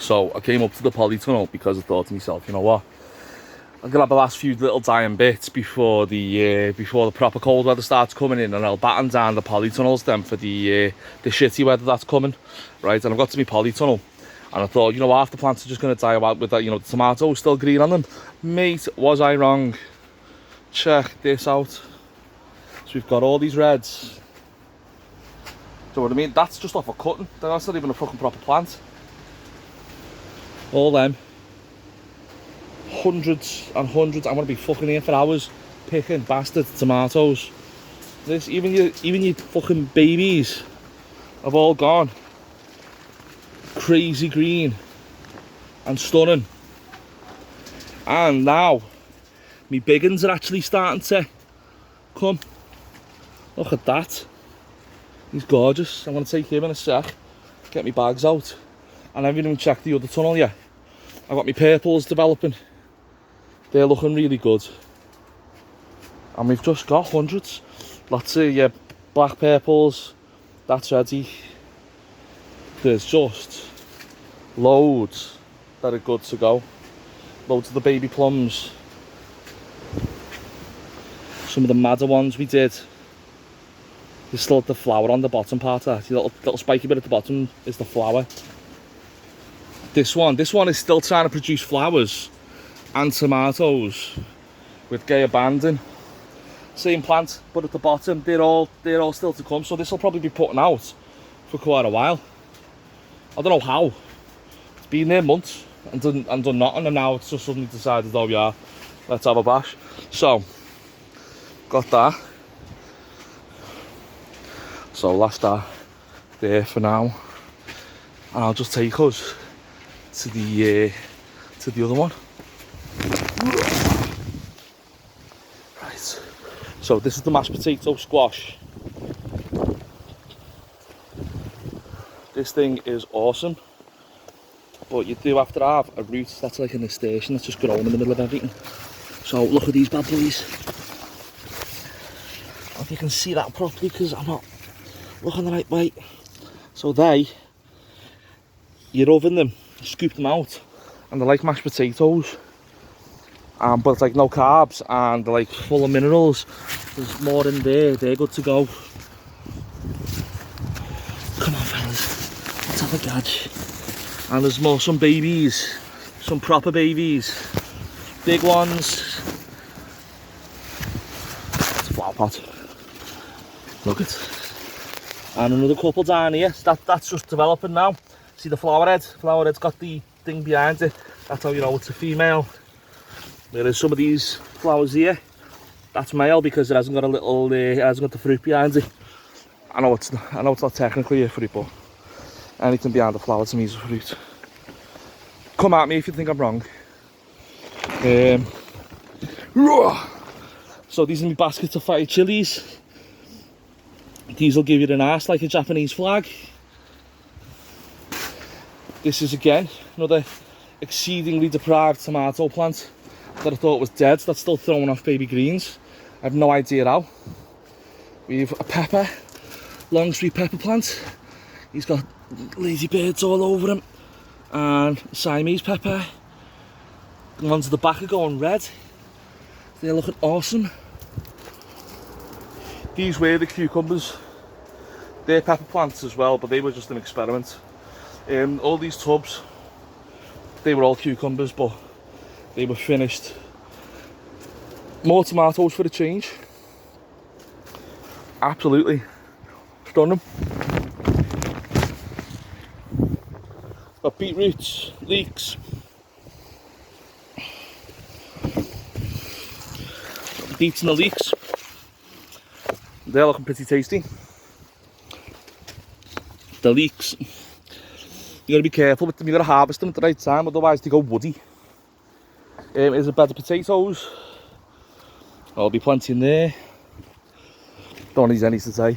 So I came up to the polytunnel because I thought to myself, you know what, I'm gonna have the last few little dying bits before the proper cold weather starts coming in, and I'll batten down the polytunnels then for the shitty weather that's coming, right? And I've got to my polytunnel, and I thought, you know what, half the plants are just gonna die out with that, you know, the tomatoes still green on them. Mate, was I wrong? Check this out. So we've got all these reds. Do you know what I mean? That's just off a cutting. That's not even a fucking proper plant. All them. Hundreds and hundreds. I'm gonna be fucking here for hours picking bastard tomatoes. This, even your fucking babies have all gone crazy green and stunning. And now my big uns are actually starting to come. Look at that. He's gorgeous. I'm gonna take him in a sec, get my bags out, and I haven't even checked the other tunnel yet. I've got my purples developing. They're looking really good. And we've just got hundreds. Lots of black purples. That's ready. There's just loads that are good to go. Loads of the baby plums. Some of the madder ones we did. There's still the flower on the bottom part of that. The little spiky bit at the bottom is the flower. This one is still trying to produce flowers and tomatoes with gay abandon. Same plant, but at the bottom they're all still to come. So this will probably be putting out for quite a while. I don't know how. It's been there months and done nothing, and now it's just suddenly decided, oh yeah, let's have a bash. So got that. So that's that there for now, and I'll just take us to the other one. Right. So this is the mashed potato squash. This thing is awesome, but you do have to have a root that's like in a station that's just growing in the middle of everything. So look at these bad boys. I don't know if you can see that properly because I'm not looking the right way. So you oven them, scoop them out, and they're like mashed potatoes, but it's like no carbs, and they're like full of minerals. There's more in there. They're good to go. Come on fellas, let's have a gadge. And there's more, some babies, some proper babies, big ones. It's a flower pot. Look at. And another couple down here. That's just developing now. See the flower head? Flower head's got the thing behind it. That's how you know it's a female. Whereas some of these flowers here, that's male because it hasn't got a little, it hasn't got the fruit behind it. I know it's not technically a fruit, but anything behind the flower to me is a fruit. Come at me if you think I'm wrong. So these are my baskets of fried chilies. These will give you an arse like a Japanese flag. This is again another exceedingly deprived tomato plant that I thought was dead, that's still throwing off baby greens. I have no idea how. We've a pepper, long sweet pepper plant. He's got ladybirds all over him. And Siamese pepper. The ones at the back are going red. They're looking awesome. These were the cucumbers. They're pepper plants as well, but they were just an experiment. All these tubs, they were all cucumbers, but they were finished. More tomatoes for a change. Absolutely stunning. Got beetroots, leeks. Got the beets and the leeks. They're looking pretty tasty. The leeks, you got to be careful with them. You got to harvest them at the right time, otherwise they go woody. Here's a bed of potatoes. There'll be plenty in there. Don't need any today.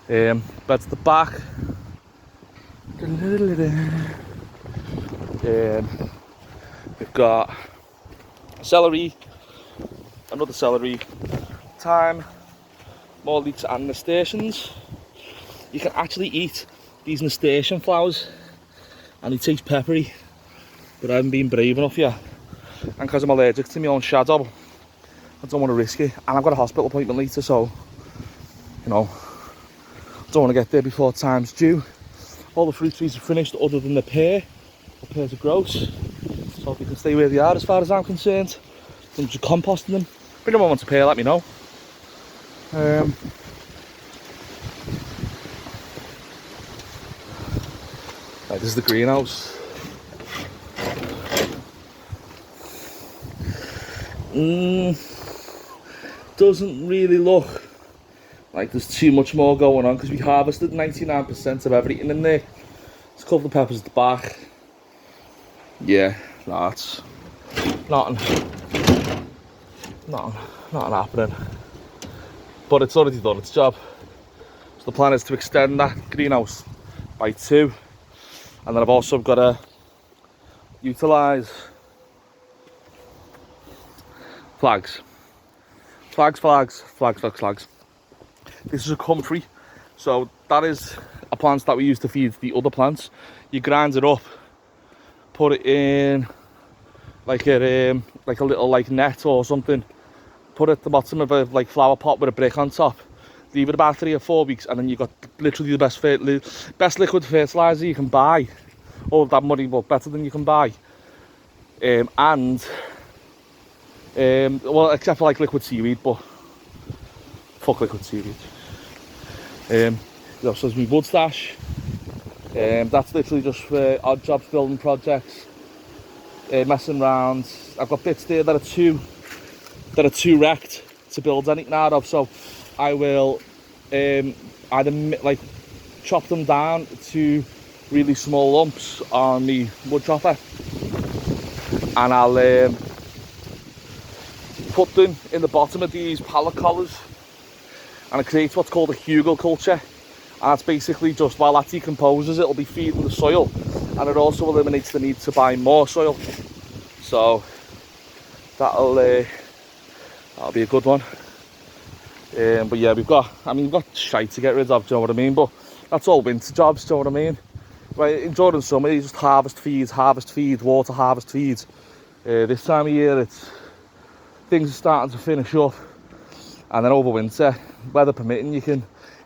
Bed at the back. We've got celery, another celery, thyme, more leeks and nasturtiums. You can actually eat these nasturtium flowers. and he tastes peppery, but I haven't been brave enough yet. And because I'm allergic to my own shadow, I don't want to risk it. And I've got a hospital appointment later, so, you know, I don't want to get there before time's due. All the fruit trees are finished other than the pear. The pears are gross, so they can stay where they are as far as I'm concerned. I'm just composting them. If anyone wants a pear, let me know. Right, this is the greenhouse. Doesn't really look like there's too much more going on because we harvested 99% of everything in there. There's a couple of peppers at the back. Yeah, that's nothing happening. But it's already done its job. So the plan is to extend that greenhouse by 2. And then I've also got to utilise flags. This is a comfrey, so that is a plant that we use to feed the other plants. You grind it up, put it in like a little like net or something, put it at the bottom of a like flower pot with a brick on top, leave it about 3 or 4 weeks, and then you've got literally the best liquid fertilizer you can buy. All of that money, well, better than you can buy. Well, except for like liquid seaweed, but fuck liquid seaweed. So there's my wood stash. That's literally just for odd jobs, building projects, messing around. I've got bits there that are too wrecked to build anything out of, so I will either like chop them down to really small lumps on the wood chopper, and I'll put them in the bottom of these pallet collars, and it creates what's called a hugel culture. And that's basically just, while that decomposes, it'll be feeding the soil, and it also eliminates the need to buy more soil. So that'll be a good one. But yeah, we've got shite to get rid of, do you know what I mean? But that's all winter jobs, do you know what I mean? Right, during summer, you just harvest feed, water, harvest feed. This time of year, things are starting to finish up, and then over winter, weather permitting, you can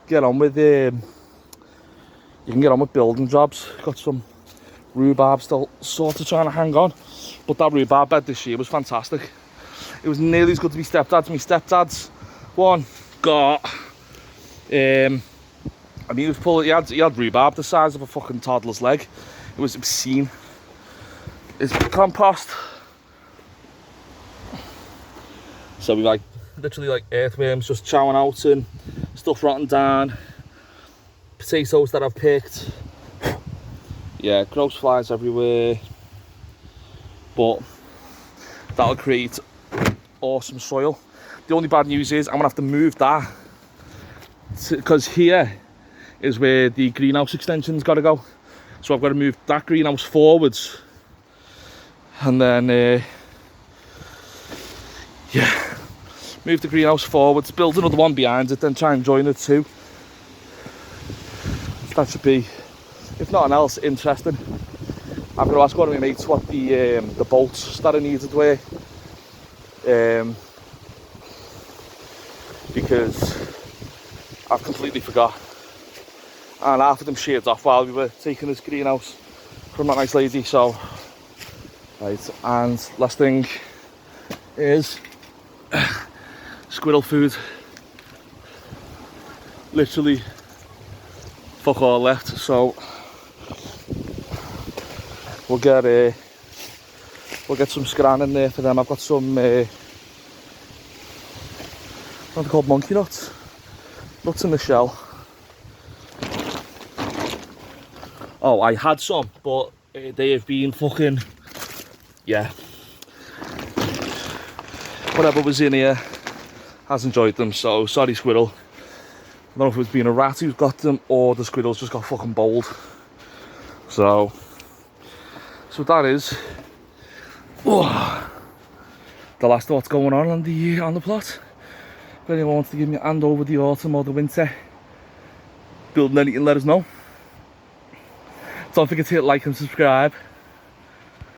get on with building jobs. Got some rhubarb still sort of trying to hang on, but that rhubarb bed this year was fantastic. It was nearly as good as my stepdad's. My stepdad's one got he had rhubarb the size of a fucking toddler's leg. It was obscene. It's compost. So we literally like earthworms just chowing out and stuff rotting down. Potatoes that I've picked. Yeah, gross flies everywhere. But that'll create awesome soil. The only bad news is I'm gonna have to move that, because here is where the greenhouse extension's got to go. So I've got to move that greenhouse forwards, and then move the greenhouse forwards, build another one behind it, then try and join the two. That should be, if nothing else, interesting. I'm going to ask one of my mates what the bolts that I needed were, because I've completely forgot. And half of them sheared off while we were taking this greenhouse from that nice lady. So, right, and last thing is squirrel food. Literally fuck all left, so we'll get some scran in there for them. I've got some what are they called, monkey nuts in the shell. Oh, I had some, but they have been fucking, yeah, whatever was in here has enjoyed them, so sorry squirrel. I don't know if it's been a rat who's got them or the squirrels just got fucking bold. So that is the last of what's going on the plot. If anyone wants to give me a hand over the autumn or the winter building anything, let us know. Don't forget to hit like and subscribe.